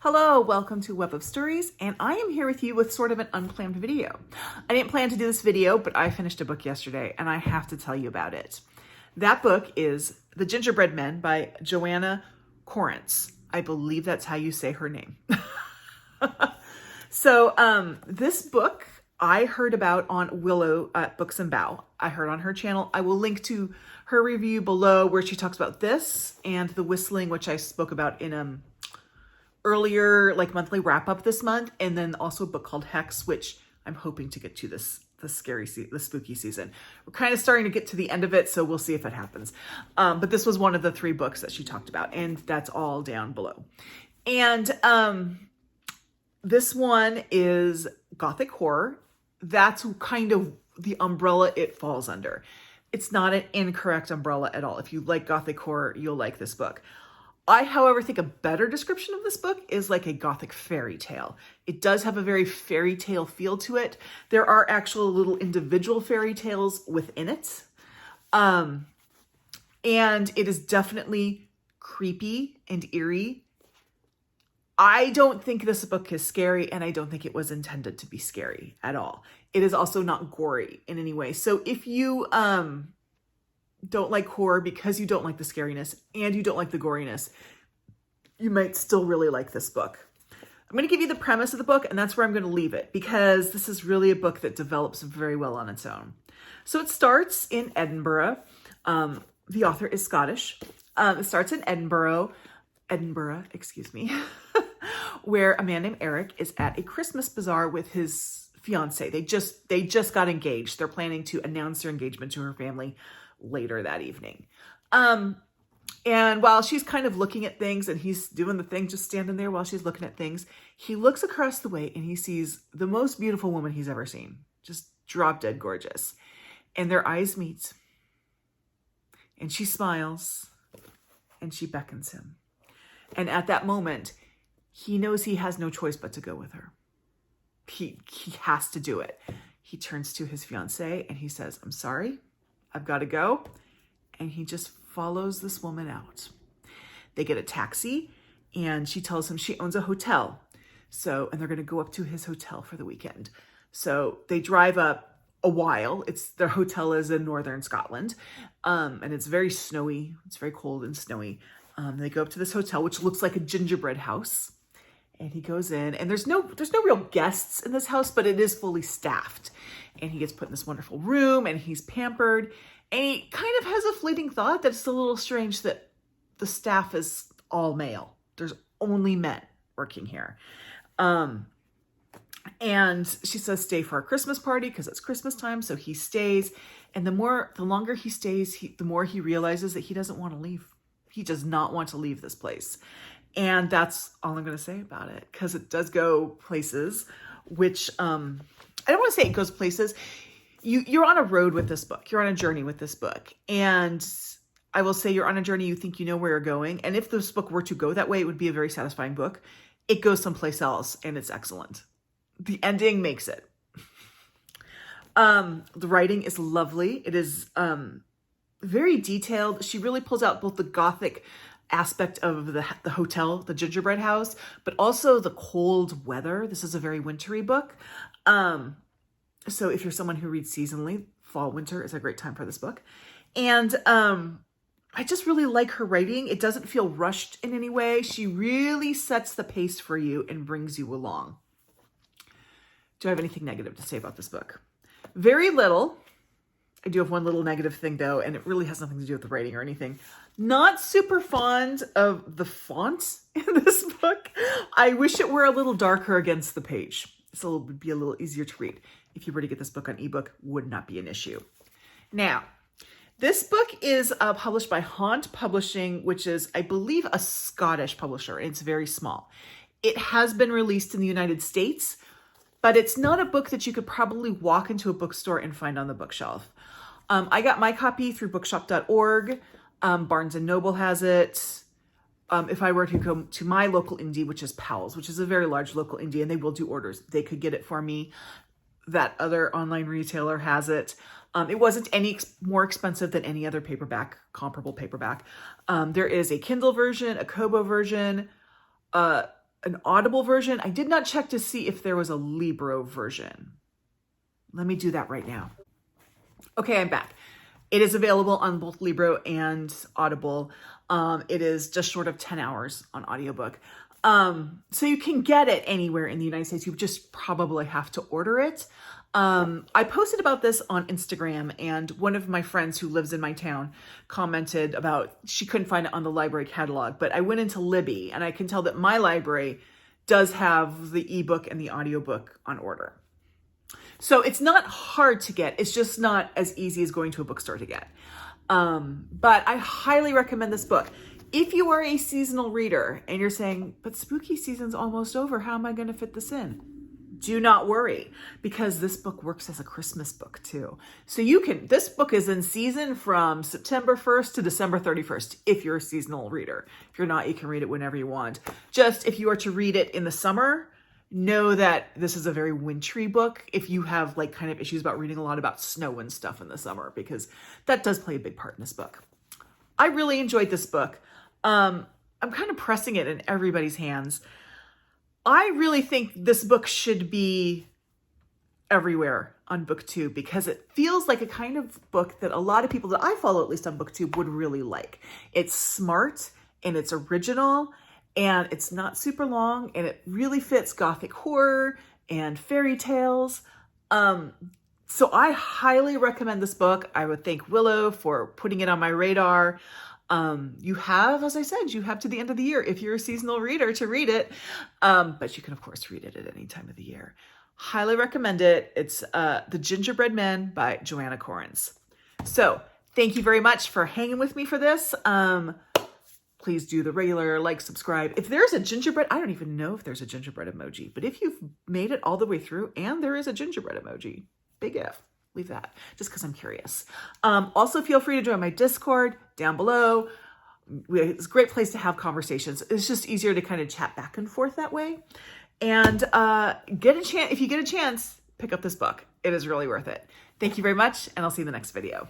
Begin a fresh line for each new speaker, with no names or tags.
Hello, welcome to Web of Stories, and I am here with you with sort of an unplanned video. I didn't plan to do this video, but I finished a book yesterday, and I have to tell you about it. That book is The Gingerbread Men by Joanna Corrance. I believe that's how you say her name. So this book I heard about on Willow at Books and Bow. I heard on her channel. I will link to her review below where she talks about this and The Whistling, which I spoke about in earlier monthly wrap up this month, and then also a book called Hex, which I'm hoping to get to the spooky season. We're kind of starting to get to the end of it, so we'll see if it happens. But this was one of the 3 books that she talked about, and that's all down below. And this one is Gothic horror. That's kind of the umbrella it falls under. It's not an incorrect umbrella at all. If you like Gothic horror, you'll like this book. I, however, think a better description of this book is like a Gothic fairy tale. It does have a very fairy tale feel to it. There are actual little individual fairy tales within it. And it is definitely creepy and eerie. I don't think this book is scary, and I don't think it was intended to be scary at all. It is also not gory in any way. So if you don't like horror because you don't like the scariness and you don't like the goriness, you might still really like this book. I'm going to give you the premise of the book, and that's where I'm going to leave it, because this is really a book that develops very well on its own. So it starts in Edinburgh. The author is Scottish. It starts in Edinburgh, where a man named Eric is at a Christmas bazaar with his fiance. They just got engaged. They're planning to announce their engagement to her family later that evening. And while she's kind of looking at things and he's doing the thing, just standing there while she's looking at things, he looks across the way and he sees the most beautiful woman he's ever seen. Just drop dead gorgeous. And their eyes meet. And she smiles and she beckons him. And at that moment, he knows he has no choice but to go with her. He has to do it. He turns to his fiancée and he says, "I'm sorry, I've got to go." And he just follows this woman out. They get a taxi and she tells him she owns a hotel. And they're going to go up to his hotel for the weekend. So they drive up a while. Their hotel is in northern Scotland. And it's very snowy. It's very cold and snowy. They go up to this hotel, which looks like a gingerbread house. And he goes in, and there's no real guests in this house, but it is fully staffed. And he gets put in this wonderful room, and he's pampered. And he kind of has a fleeting thought that it's a little strange that the staff is all male. There's only men working here. And she says, "Stay for our Christmas party," because it's Christmas time. So he stays. And the longer he stays, the more he realizes that he doesn't want to leave. He does not want to leave this place. And that's all I'm going to say about it, because it does go places, which I don't want to say it goes places. You're on a road with this book. You're on a journey with this book. And I will say you're on a journey. You think you know where you're going. And if this book were to go that way, it would be a very satisfying book. It goes someplace else, and it's excellent. The ending makes it. The writing is lovely. It is very detailed. She really pulls out both the Gothic aspect of the hotel, the gingerbread house, but also the cold weather. This is a very wintry book. So if you're someone who reads seasonally, fall, winter is a great time for this book. And I just really like her writing. It doesn't feel rushed in any way. She really sets the pace for you and brings you along. Do I have anything negative to say about this book? Very little. I do have one little negative thing though, and it really has nothing to do with the writing or anything. Not super fond of the font in this book. I wish it were a little darker against the page. So it would be a little easier to read. If you were to get this book on ebook, would not be an issue. Now, this book is published by Haunt Publishing, which is, I believe, a Scottish publisher. It's very small. It has been released in the United States, but it's not a book that you could probably walk into a bookstore and find on the bookshelf. I got my copy through bookshop.org. Barnes & Noble has it. If I were to go to my local indie, which is Powell's, which is a very large local indie, and they will do orders, they could get it for me. That other online retailer has it. It wasn't any more expensive than any other paperback, comparable paperback. There is a Kindle version, a Kobo version, an Audible version. I did not check to see if there was a Libro version. Let me do that right now. Okay, I'm back. It is available on both Libro and Audible. It is just short of 10 hours on audiobook. So you can get it anywhere in the United States. You just probably have to order it. I posted about this on Instagram, and one of my friends who lives in my town commented about she couldn't find it on the library catalog, but I went into Libby and I can tell that my library does have the ebook and the audiobook on order. So it's not hard to get. It's just not as easy as going to a bookstore to get. But I highly recommend this book. If you are a seasonal reader and you're saying, but spooky season's almost over, how am I going to fit this in? Do not worry, because this book works as a Christmas book too. So this book is in season from September 1st to December 31st, if you're a seasonal reader. If you're not, you can read it whenever you want. Just if you are to read it in the summer, know that this is a very wintry book if you have like kind of issues about reading a lot about snow and stuff in the summer, because that does play a big part in this book. I really enjoyed this book. I'm kind of pressing it in everybody's hands. I really think this book should be everywhere on BookTube, because it feels like a kind of book that a lot of people that I follow, at least on BookTube, would really like. It's smart and it's original and it's not super long, and it really fits Gothic horror and fairy tales. So I highly recommend this book. I would thank Willow for putting it on my radar. You have, as I said, you have to the end of the year if you're a seasonal reader to read it. But you can, of course, read it at any time of the year. Highly recommend it. It's The Gingerbread Man by Joanna Corrance. So thank you very much for hanging with me for this. Please do the regular like, subscribe. If there's a gingerbread, I don't even know if there's a gingerbread emoji, but if you've made it all the way through and there is a gingerbread emoji, big F. Leave that, just because I'm curious. Also, feel free to join my Discord down below. It's a great place to have conversations. It's just easier to kind of chat back and forth that way. And if you get a chance, pick up this book. It is really worth it. Thank you very much, and I'll see you in the next video.